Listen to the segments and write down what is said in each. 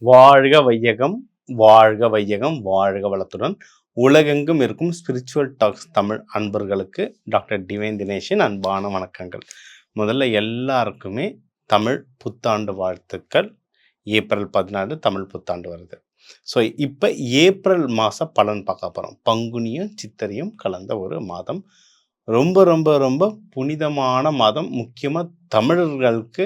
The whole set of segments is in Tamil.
வாழ்க வையகம், வாழ்க வையகம், வாழ்க வளத்துடன் உலகெங்கும் இருக்கும் ஸ்பிரிச்சுவல் டாக்ஸ் தமிழ் அன்பர்களுக்கு டாக்டர் டிவைன் தினேஷின் அன்பான வணக்கங்கள். முதல்ல எல்லாருக்குமே தமிழ் புத்தாண்டு வாழ்த்துக்கள். ஏப்ரல் 14 தமிழ் புத்தாண்டு வருது. ஸோ இப்போ ஏப்ரல் மாத பலன் பார்க்க போகிறோம். பங்குனியும் சித்திரையும் கலந்த ஒரு மாதம். ரொம்ப ரொம்ப ரொம்ப புனிதமான மாதம். முக்கியமாக தமிழர்களுக்கு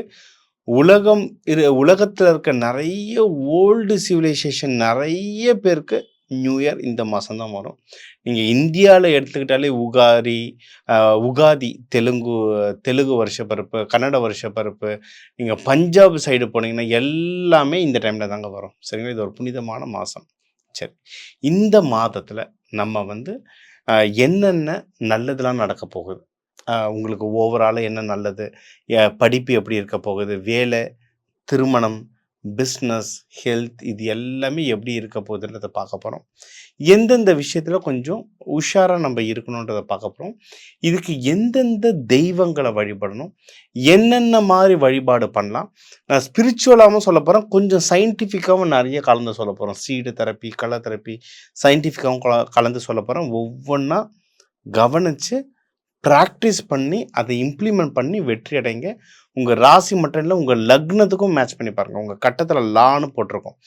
உலகத்தில் இருக்க நிறைய ஓல்டு சிவிலைசேஷன் நிறைய பேருக்கு நியூ இயர் இந்த மாதம் தான் வரும். நீங்கள் இந்தியாவில் எடுத்துக்கிட்டாலே உகாதி தெலுங்கு வருஷப்பிறப்பு, கன்னட வருஷப்பிறப்பு, நீங்கள் பஞ்சாப் சைடு போனீங்கன்னா எல்லாமே இந்த டைமில் தாங்க வரும். சரிங்களா? இது ஒரு புனிதமான மாதம். சரி, இந்த மாதத்தில் நம்ம என்னென்ன நல்லதெல்லாம் நடக்க போகுது, உங்களுக்கு ஓவராலாக என்ன நல்லது, படிப்பு எப்படி இருக்க போகுது, வேலை, திருமணம், பிஸ்னஸ், ஹெல்த், இது எல்லாமே எப்படி இருக்க போகுதுன்றதை பார்க்க போகிறோம். எந்தெந்த விஷயத்தில் கொஞ்சம் உஷாராக நம்ம இருக்கணுன்றதை பார்க்க போகிறோம். இதுக்கு எந்தெந்த தெய்வங்களை வழிபடணும், என்னென்ன மாதிரி வழிபாடு பண்ணலாம், நான் ஸ்பிரிச்சுவலாகவும் சொல்ல போகிறேன், கொஞ்சம் சயின்டிஃபிக்காகவும் நிறைய கலந்து சொல்ல போகிறோம். சீடு தெரப்பி, கலர் தெரப்பி, சயின்டிஃபிக்காகவும் கலந்து சொல்ல போகிறோம். ஒவ்வொன்றா கவனித்து ப்ராக்டிஸ் பண்ணி அதை இம்ப்ளிமெண்ட் பண்ணி வெற்றி அடைங்க. உங்கள் ராசி மட்டும் இல்லை, உங்கள் லக்னத்துக்கும் மேட்ச் பண்ணி பாருங்கள். உங்கள் கட்டத்தில் லான்னு போட்டிருக்கோம்,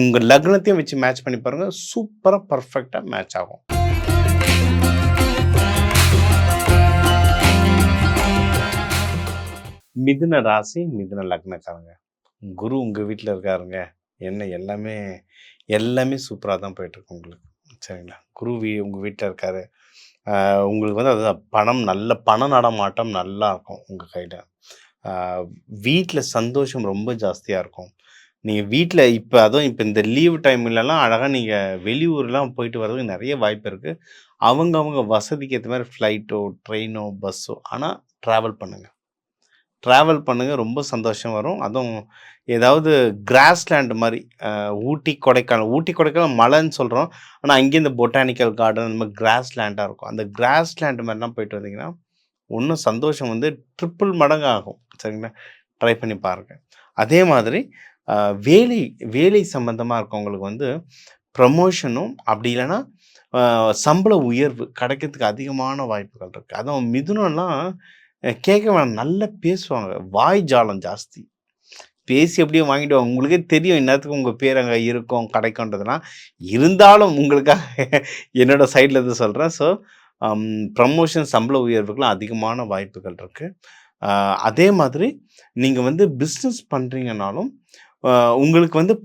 உங்கள் லக்னத்தையும் வச்சு மேட்ச் பண்ணி பாருங்கள். சூப்பராக பர்ஃபெக்டாக மேட்ச் ஆகும். மிதுன ராசி, மிதுன லக்னக்காரங்க. குரு உங்கள் வீட்டில் இருக்காருங்க. எல்லாமே சூப்பராக தான் போயிட்டுருக்கு உங்களுக்கு. சரிங்களா? குரு உங்கள் வீட்டில் இருக்காரு. உங்களுக்கு அதுதான் நல்ல பண நடமாட்டம் நல்லா இருக்கும். உங்கள் கையில் வீட்டில் சந்தோஷம் ரொம்ப ஜாஸ்தியாக இருக்கும். நீங்கள் வீட்டில் அதுவும் இப்போ இந்த லீவ் டைம்லலாம் அழகாக நீங்கள் வெளியூர்லாம் போயிட்டு வர்றதுக்கு நிறைய வாய்ப்பு இருக்குது. அவங்க வசதிக்கு ஏற்ற மாதிரி ஃப்ளைட்டோ, ட்ரெயினோ, பஸ்ஸோ, ஆனால் ட்ராவல் பண்ணுங்கள். ரொம்ப சந்தோஷம் வரும். அதுவும் ஏதாவது கிராஸ்லேண்ட் மாதிரி, ஊட்டி கொடைக்கானல் மலைன்னு சொல்கிறோம், ஆனால் அங்கேயே இந்த பொட்டானிக்கல் கார்டன் அந்த மாதிரி கிராஸ்லேண்டாக இருக்கும். அந்த கிராஸ்லேண்ட் மாதிரிலாம் போயிட்டு வந்தீங்கன்னா இன்னும் சந்தோஷம் ட்ரிப்பிள் மடங்கு ஆகும். சரிங்களா? ட்ரை பண்ணி பாருங்கள். அதே மாதிரி வேலை சம்மந்தமாக இருக்கவங்களுக்கு ப்ரமோஷனும், அப்படி இல்லைன்னா சம்பள உயர்வு கிடைக்கிறதுக்கு அதிகமான வாய்ப்புகள் இருக்குது. அதுவும் மிதுனம்லாம் கேட்க வேணாம், நல்லா பேசுவாங்க, வாய் ஜாலம் ஜாஸ்தி, பேசி அப்படியே வாங்கிடுவாங்க. உங்களுக்கே தெரியும் இந்நேரத்துக்கு உங்கள் பேர் அங்கே இருக்கும் கிடைக்கும்ன்றதுலாம். இருந்தாலும் உங்களுக்காக என்னோட சைடில் இருந்து சொல்கிறேன். ஸோ ப்ரமோஷன், சம்பள உயர்வுக்கெலாம் அதிகமான வாய்ப்புகள் இருக்குது. அதே மாதிரி நீங்கள் பிஸ்னஸ் பண்ணுறீங்கனாலும் உங்களுக்கு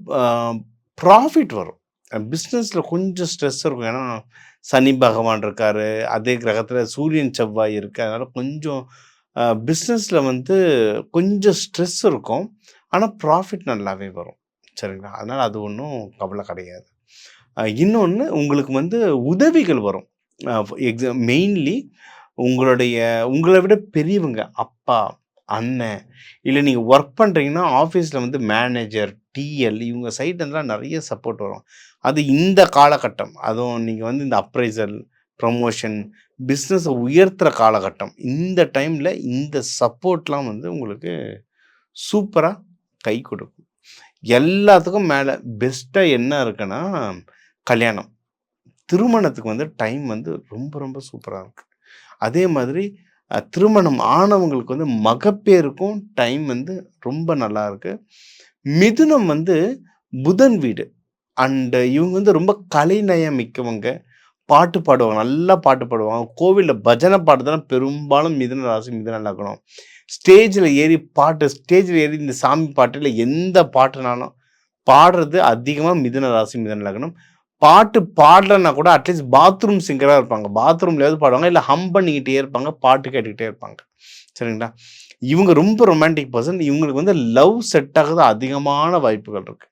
ப்ராஃபிட் வரும். பிஸ்னஸில் கொஞ்சம் ஸ்ட்ரெஸ் இருக்கும். ஏன்னா சனி பகவான் இருக்கார், அதே கிரகத்தில் சூரியன் செவ்வாய் இருக்குது. அதனால் கொஞ்சம் பிஸ்னஸில் கொஞ்சம் ஸ்ட்ரெஸ் இருக்கும். ஆனால் ப்ராஃபிட் நல்லாவே வரும். சரிங்களா? அதனால் அது ஒன்றும் கவலை கிடையாது. இன்னொன்று, உங்களுக்கு உதவிகள் வரும். மெயின்லி உங்களை விட பெரியவங்க, அப்பா, அண்ணன், இல்லை நீங்கள் ஒர்க் பண்ணுறீங்கன்னா ஆஃபீஸில் மேனேஜர், டிஎல், இவங்க சைட்லாம் நிறைய சப்போர்ட் வரும். அது இந்த காலகட்டம், அதுவும் நீங்கள் இந்த அப்ரைசல், ப்ரமோஷன், பிஸ்னஸை உயர்த்துகிற காலகட்டம். இந்த டைமில் இந்த சப்போர்ட்லாம் உங்களுக்கு சூப்பராக கை கொடுக்கும். எல்லாத்துக்கும் மேலே பெஸ்ட்டாக என்ன இருக்குன்னா கல்யாணம், திருமணத்துக்கு டைம் ரொம்ப ரொம்ப சூப்பராக இருக்குது. அதே மாதிரி திருமணம் ஆனவங்களுக்கு மகப்பேருக்கும் டைம் ரொம்ப நல்லா இருக்குது. மிதுனம் புதன் வீடு, அண்டு இவங்க ரொம்ப கலைநயம் மிக்கவங்க. பாட்டு பாடுவாங்க, நல்லா பாட்டு பாடுவாங்க. கோவிலில் பஜனை பாட்டு தான் பெரும்பாலும் மிதுன ராசி, மிதுன லக்னம். ஸ்டேஜில் ஏறி இந்த சாமி பாட்டு இல்லை எந்த பாட்டுனாலும் பாடுறது அதிகமாக மிதுன ராசி, மிதுன லக்னம். பாட்டு பாடலன்னா கூட அட்லீஸ்ட் பாத்ரூம் சிங்கராக இருப்பாங்க, பாத்ரூம்லேயாவது பாடுவாங்க, இல்லை ஹம் பண்ணிக்கிட்டே இருப்பாங்க, பாட்டு கேட்டுக்கிட்டே இருப்பாங்க. சரிங்களா? இவங்க ரொம்ப ரொமான்டிக் பர்சன். இவங்களுக்கு லவ் செட் ஆகுது அதிகமான வாய்ப்புகள் இருக்குது.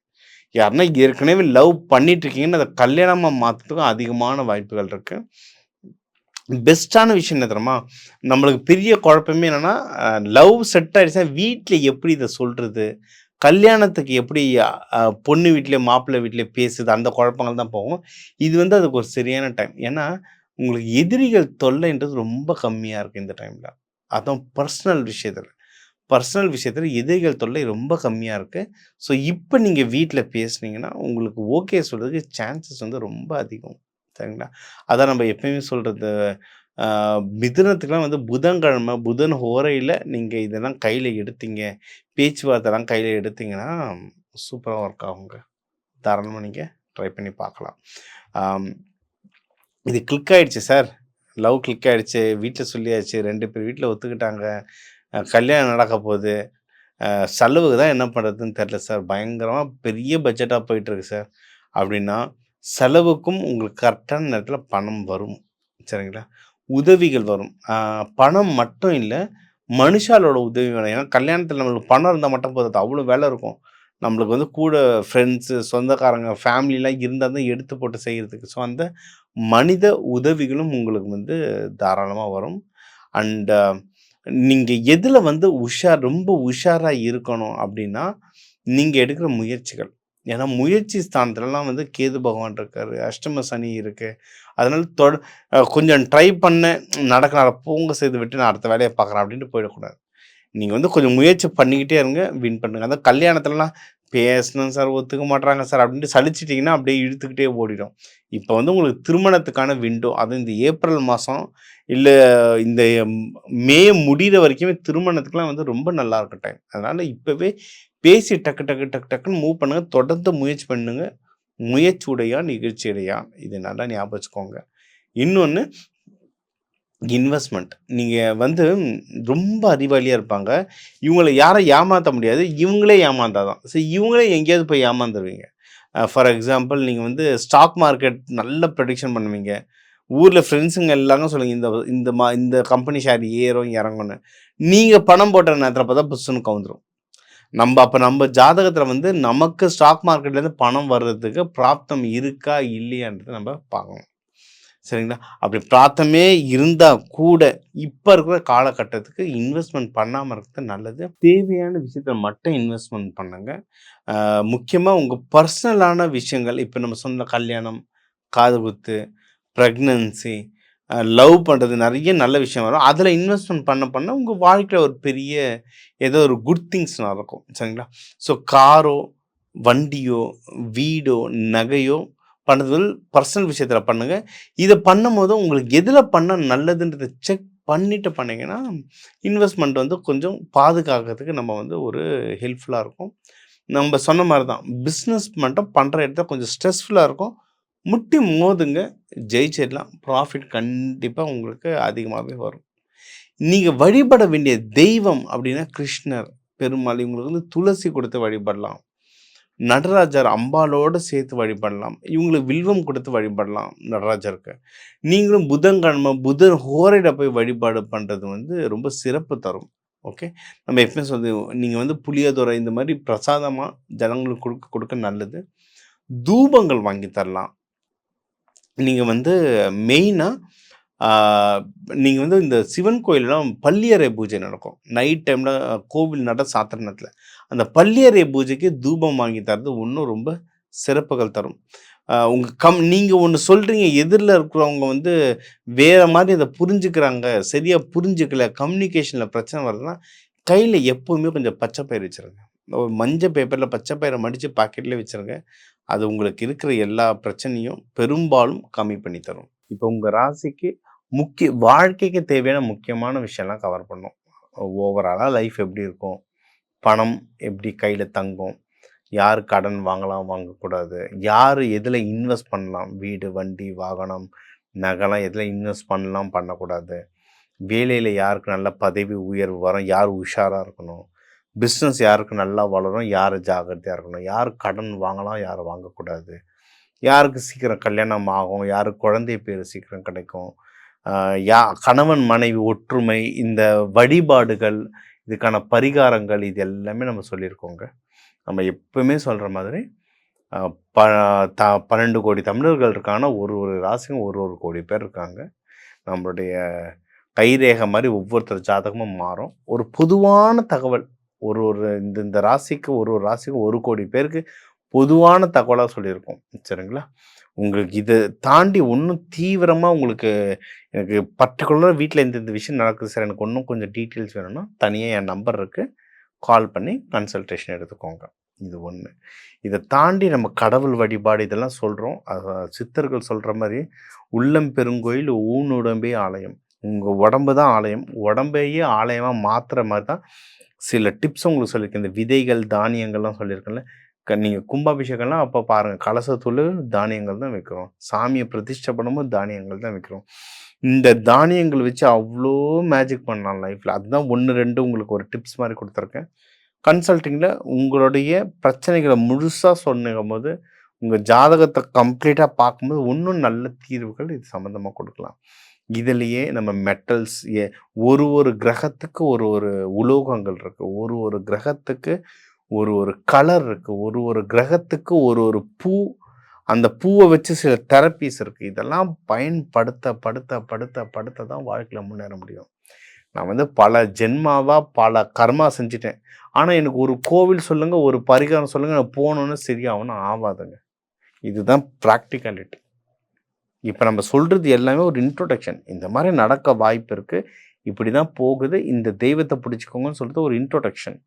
யாருன்னா ஏற்கனவே லவ் பண்ணிட்டு இருக்கீங்கன்னு அதை கல்யாணமாக மாற்றுறதுக்கும் அதிகமான வாய்ப்புகள் இருக்குது. பெஸ்ட்டான விஷயம் என்ன தெரியுமா, நம்மளுக்கு பெரிய குழப்பமே என்னென்னா, லவ் செட் ஆகிடுச்சா வீட்டில் எப்படி இதை சொல்கிறது, கல்யாணத்துக்கு எப்படி பொண்ணு வீட்டிலே மாப்பிள்ளை வீட்டிலே பேசுது, அந்த குழப்பங்கள் தான் போகும். இது அதுக்கு ஒரு சரியான டைம். ஏன்னா உங்களுக்கு எதிரிகள் தொல்லைன்றது ரொம்ப கம்மியாக இருக்குது இந்த டைமில். அதுவும் பர்சனல் விஷயத்தில் பர்சனல் விஷயத்துல எதிரிகள் தொல்லை ரொம்ப கம்மியா இருக்கு. ஸோ இப்ப நீங்க வீட்ல பேசுனீங்கன்னா, உங்களுக்கு ஓகே சொல்றதுக்கு சான்சஸ் வந்து ரொம்ப அதிகம். சரிங்களா? அதான் நம்ம எப்பயுமே சொல்றது, அ மிதுனத்துக்குலாம் வந்து புதன்கிழமை, புதன் ஹோரையில நீங்க இதெல்லாம் கையில எடுத்தீங்க, பேச்சுவார்த்தைலாம் கையில எடுத்தீங்கன்னா, சூப்பரா ஒர்க் ஆகுங்க. தாராளமா நீங்க ட்ரை பண்ணி பார்க்கலாம். ஆம். இது கிளிக் ஆயிடுச்சு சார். லவ் கிளிக் ஆயிடுச்சு. வீட்ல சொல்லியாச்சு. 2 பேர் வீட்ல ஒத்துக்கிட்டாங்க. கல்யாணம் நடக்க போது. செலவுக்கு தான் என்ன பண்ணுறதுன்னு தெரில சார். பயங்கரமா பெரிய பட்ஜெட்டா போயிட்டுருக்கு சார். அப்படின்னா, செலவுக்கும் உங்களுக்கு கரெக்டான நேரத்தில பணம் வரும். சரிங்களா? உதவிகள் வரும். பணம் மட்டும் இல்ல, மனுஷாலோட உதவி வேணும். ஏன்னா கல்யாணத்தில நம்மளுக்கு பணம் இருந்தா மட்டும் போதாது. அவ்வளோ வேலை இருக்கும். நம்மளுக்கு வந்து கூட ஃப்ரெண்ட்ஸு, சொந்தக்காரங்க, ஃபேமிலிலாம் இருந்தா தான் எடுத்து போட்டு செய்றதுக்கு. ஸோ, அந்த மனித உதவிகளும் உங்களுக்கு வந்து தாராளமா வரும். அண்ட் நீங்க எதுல வந்து ரொம்ப உஷாரா இருக்கணும் அப்டின்னா, நீங்க எடுக்கிற முயற்சிகள். ஏன்னா முயற்சி ஸ்தானத்துலலாம் வந்து கேது பகவான் இருக்காரு. அஷ்டம சனி இருக்கு. அதனால கொஞ்சம் ட்ரை பண்ணேன், நடக்கல போங்க செய்துவிட்டு நான் அடுத்த வேலைய பார்க்குறேன் அப்டின்ட்டு போயிடக்கூடாது. நீங்க வந்து கொஞ்சம் முயற்சி பண்ணிக்கிட்டே இருங்க, வின் பண்ணுங்க. அதான் கல்யாணத்துலலாம் பேசணும் சார், ஒத்துக்க மாட்றாங்க சார் அப்டின்ட்டு சலிச்சிட்டீங்கன்னா, அப்டியே இழுத்துக்கிட்டே ஓடிடும். இப்போ வந்து உங்களுக்கு திருமணத்துக்கான விண்டோ, அதுவும் இந்த ஏப்ரல் மாசம், இல்ல இந்த மே முடியிற வரைக்குமே திருமணத்துக்குலாம் வந்து ரொம்ப நல்லா இருக்கும் டைம். அதனால இப்பவே பேசி டக்கு டக்கு டக்கு டக்குன்னு மூவ் பண்ணுங்க. தொடர்ந்து முயற்சி பண்ணுங்க. முயற்சி உடையான் இகழ்ச்சி அடையான். இது நல்லா ஞாபகம் வச்சுக்கோங்க. இன்னொன்னு இன்வெஸ்ட்மெண்ட். நீங்க வந்து ரொம்ப அறிவாளியா இருப்பாங்க. இவங்கள யாரும் ஏமாத்த முடியாது. இவங்களே ஏமாந்தா தான். இவங்களே எங்கேயாவது போய் ஏமாந்துருவீங்க. ஃபார் எக்ஸாம்பிள் நீங்க வந்து ஸ்டாக் மார்க்கெட் நல்ல ப்ரெடிக்ஷன் பண்ணுவீங்க. ஊர்ல ஃப்ரெண்ட்ஸுங்க எல்லாரும் சொல்லுங்க, இந்த இந்த இந்த கம்பெனி ஷேர் ஏறும், இறங்கும்னு. நீங்க பணம் போட்ட நேரத்தில பார்த்தா புஸ்ஸுன்னு கவுந்துரும். நம்ம ஜாதகத்தில வந்து நமக்கு ஸ்டாக் மார்க்கெட்லேருந்து பணம் வர்றதுக்கு பிராப்தம் இருக்கா? இல்லையான்றத நம்ம பார்க்கணும். சரிங்களா? அப்படி பிராத்தமே இருந்தா கூட, இப்ப இருக்கிற காலகட்டத்துக்கு இன்வெஸ்ட்மென்ட் பண்ணாம இருக்கிறது நல்லது. தேவையான விஷயத்துல மட்டும் இன்வெஸ்ட்மென்ட் பண்ணுங்க. முக்கியமா உங்க பர்சனலான விஷயங்கள், இப்ப நம்ம சொன்ன கல்யாணம், காதுகுத்து, பிரெக்னன்சி, லவ் பண்றது, நெறைய நல்ல விஷயம் வரும். அதுல இன்வெஸ்ட்மென்ட் பண்ண உங்க வாழ்க்கையில ஒரு பெரிய ஏதோ ஒரு குட் திங்ஸ் நடக்கும். சரிங்களா? ஸோ காரோ, வண்டியோ, வீடோ, நகையோ பண்றது பர்சனல் விஷயத்துல பண்ணுங்க. இத பண்ணும்போது உங்களுக்கு எதுல பண்ணா நல்லதுன்றத செக் பண்ணிட்டு பண்ணீங்கன்னா, இன்வெஸ்ட்மென்ட் வந்து கொஞ்சம் பாதுகாக்கிறதுக்கு நம்ம வந்து ஒரு ஹெல்ப்ஃபுல்லா இருக்கும். நம்ப சொன்ன மாரி தான். பிசினஸ் மட்டும் பண்ற இடத்துல கொஞ்சம் ஸ்ட்ரெஸ்ஃபுல்லா இருக்கும். முட்டி மோதுங்க, ஜெயிச்சிடலாம். ப்ராஃபிட் கண்டிப்பா உங்களுக்கு அதிகமாவே வரும். நீங்க வழிபட வேண்டிய தெய்வம் அப்படின்னா கிருஷ்ணர், பெருமாள், இவங்களுக்கு வந்து துளசி கொடுத்து வழிபடலாம். நடராஜர் அம்பாளோட சேர்த்து வழிபடலாம். இவங்களுக்கு வில்வம் கொடுத்து வழிபடலாம் நடராஜருக்கு. நீங்களும் புதன்கிழமை புதன் ஹோரையில போய் வழிபாடு பண்றது வந்து ரொம்ப சிறப்பு தரும். ஓகே. நம்ம எப்பயும் நீங்க வந்து புளியோதரை இந்த மாரி பிரசாதமா ஜனங்களுக்கு கொடுக்க கொடுக்க நல்லது. தூபங்கள் வாங்கி தரலாம். நீங்க வந்து மெயினா ஆ நீங்க வந்து இந்த சிவன் கோயில்லாம் பள்ளியறை பூஜை நடக்கும். நைட் டைம்ல கோவில் நட சாத்துற நேரத்தில. அந்த பள்ளியறை பூஜைக்கு தூபம் வாங்கி தர்றது இன்னும் ரொம்ப சிறப்புகள் தரும். நீங்க ஒண்ணு சொல்றீங்க, எதிர்ல இருக்கிறவங்க வந்து வேற மாரி அத புரிஞ்சுக்கிறாங்க. சரியா புரிஞ்சுக்கல, கம்யூனிகேஷன்ல பிரச்சனை வருதுன்னா, கையில எப்பவுமே கொஞ்சம் பச்சை பயிறு வச்சுருங்க. ஒரு மஞ்ச பேப்பர்ல பச்சை பயிர மடிச்சு பாக்கெட்லயே வச்சுருங்க. அது உங்களுக்கு இருக்கிற எல்லா பிரச்சனையும் பெரும்பாலும் கம்மி பண்ணி தரும். இப்போ உங்க ராசிக்கு வாழ்க்கைக்கு தேவையான முக்கியமான விஷயம்லாம் கவர் பண்ணோம். ஓவராலா லைஃப் எப்படி இருக்கும்? பணம் எப்படி கையில தங்கும்? யார் கடன் வாங்கலாம், வாங்கக்கூடாது? யாரு எதுல இன்வெஸ்ட் பண்ணலாம்? வீடு, வண்டி, வாகனம், நகைலாம் எதுல இன்வெஸ்ட் பண்ணலாம், பண்ணக்கூடாது? வேலையில யாருக்கு நல்ல பதவி உயர்வு வரும்? யார் உஷாரா இருக்கணும்? பிஸ்னஸ் யாருக்கு நல்லா வளரும்? யார் ஜாக்கிரதையா இருக்கணும்? யார் கடன் வாங்கலாம்? யார் வாங்கக்கூடாது? யாருக்கு சீக்கிரம் கல்யாணம் ஆகும்? யாருக்கு குழந்தை பேர் சீக்கிரம் கிடைக்கும்? அ கணவன் மனைவி ஒற்றுமை, இந்த வழிபாடுகள், இதுக்கான பரிகாரங்கள், இது எல்லாமே நம்ம சொல்லியிருக்கோங்க. நம்ம எப்பவுமே சொல்ற மாதிரி அ ப த 12,00,00,000 தமிழர்கள் இருக்காங்கன்னா, ஒரு ஒரு ராசிக்கும் ஒரு ஒரு கோடி பேர் இருக்காங்க. நம்மளுடைய கைரேகை மாரி ஒவ்வொருத்தர் ஜாதகமும் மாறும். ஒரு பொதுவான தகவல், ஒரு ஒரு இந்த இந்த ராசிக்கு ஒரு ஒரு ராசிக்கும் 1,00,00,000 பேருக்கு பொதுவான தகவலா சொல்லியிருக்கோம். சரிங்களா? உங்களுக்கு இத தாண்டி இன்னும் தீவிரமா உங்களுக்கு எனக்கு பர்ட்டிகுலரா வீட்ல இந்த இந்த விஷயம் நடக்குது சார், எனக்கு இன்னும் கொஞ்சம் டீட்டெயில்ஸ் வேணும்னா, தனியா என் நம்பர் இருக்கு. கால் பண்ணி கன்சல்டேஷன் எடுத்துக்கோங்க. இது ஒன்று. இதை தாண்டி நம்ம கடவுள் வழிபாடு இதெல்லாம் சொல்கிறோம். சித்தர்கள் சொல்கிற மாதிரி உள்ளம் பெருங்கோயில் ஊனுடம்பே ஆலயம். உங்கள் உடம்பு தான் ஆலயம். உடம்பையே ஆலயமாக மாற்றுற மாதிரி தான் சில டிப்ஸ் உங்களுக்கு சொல்லியிருக்கேன். இந்த விதைகள் தானியங்கள்லாம் சொல்லியிருக்கேன்ல. நீங்கள் கும்பாபிஷேகம்லாம் அப்போ பாருங்கள், கலசத்தூள் தானியங்கள் தான் வைக்கிறோம். சாமியை பிரதிஷ்டை பண்ணும்போது தானியங்கள் தான் வைக்கிறோம். இந்த தானியங்கள் வச்சு அவ்வளோ மேஜிக் பண்ணலாம் லைஃப்பில். அதுதான் 1, 2 உங்களுக்கு ஒரு டிப்ஸ் மாதிரி கொடுத்துருக்கேன். கன்சல்ட்டிங்கில் உங்களுடைய பிரச்சனைகளை முழுசாக சொன்னும் போது உங்கள் ஜாதகத்தை கம்ப்ளீட்டாக பார்க்கும்போது இன்னும் நல்ல தீர்வுகள் இது சம்மந்தமாக கொடுக்கலாம். இதுலேயே நம்ம மெட்டல்ஸ் ஒரு கிரகத்துக்கு ஒரு உலோகங்கள் இருக்குது. ஒரு கிரகத்துக்கு ஒரு கலர் இருக்குது. ஒரு கிரகத்துக்கு ஒரு பூ, அந்த பூவை வச்சு சில தெரப்பீஸ் இருக்குது. இதெல்லாம் படுத்த தான் வாழ்க்கையில் முன்னேற முடியும். நான் பல ஜென்மாவாக பல கர்மா செஞ்சுட்டேன். ஆனால் எனக்கு ஒரு கோவில் சொல்லுங்கள், ஒரு பரிகாரம் சொல்லுங்கள், நான் போகணுன்னு சரியாகணும் ஆகாதுங்க. இதுதான் ப்ராக்டிகாலிட்டி. இப்போ நம்ம சொல்கிறது எல்லாமே ஒரு இன்ட்ரோடக்ஷன். இந்த மாதிரி நடக்க வாய்ப்பு இருக்குது, இப்படி தான் போகுது, இந்த தெய்வத்தை பிடிச்சிக்கோங்கன்னு சொல்லிட்டு ஒரு இன்ட்ரோடக்ஷன்.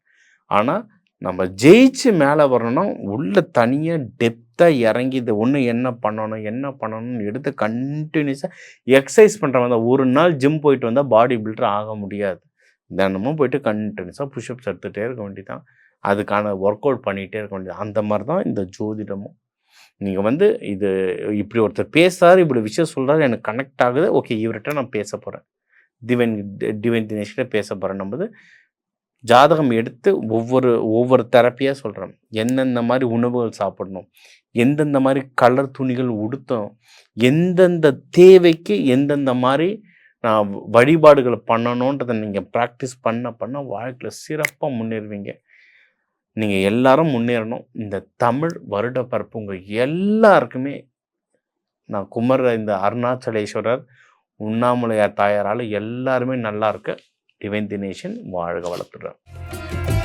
ஆனால் நம்ம ஜெயிச்சு மேலே வரணும்னா உள்ள தனியாக டெப்த்தாக இறங்கி இது ஒன்று என்ன பண்ணணும்னு எடுத்து கண்டினியூஸாக எக்ஸசைஸ் பண்ணுறவங்க தான். ஒரு நாள் ஜிம் போயிட்டு வந்தால் பாடி பில்டர் ஆக முடியாது. தினமும் போயிட்டு கண்டினியூஸாக புஷ்அப்ஸ் எடுத்துகிட்டே இருக்க வேண்டியதான். அதுக்கான ஒர்க் அவுட் பண்ணிகிட்டே இருக்க வேண்டியது. அந்த மாதிரி தான் இந்த ஜோதிடமும். நீங்கள் இது இப்படி ஒருத்தர் பேசுகிறாரு, இப்படி விஷயம் சொல்கிறாரு, எனக்கு கனெக்ட் ஆகுது, ஓகே இவர்கிட்ட நான் பேச போகிறேன், டிவைன் தினேஷ்கிட்ட பேச போகிறேன். நம்ம ஜாதகம் எடுத்து ஒவ்வொரு தெரப்பியாக சொல்கிறோம். எந்தெந்த மாதிரி உணவுகள் சாப்பிடணும், எந்தெந்த மாதிரி கலர் துணிகள் உடுத்தணும், எந்தெந்த தேவைக்கு எந்தெந்த மாதிரி நான் வழிபாடுகளை பண்ணணுன்றதை நீங்கள் ப்ராக்டிஸ் பண்ண வாழ்க்கையில் சிறப்பாக முன்னேறுவீங்க. நீங்கள் எல்லாரும் முன்னேறணும். இந்த தமிழ் வருட பரப்பு உங்கள் எல்லாருக்குமே நான் இந்த அருணாச்சலேஸ்வரர், உண்ணாமலையார் தாயாரால் எல்லாருமே நல்லா இருக்க டிவைன் தினேஷன் வாழ்க வளர்த்துடுறேன்.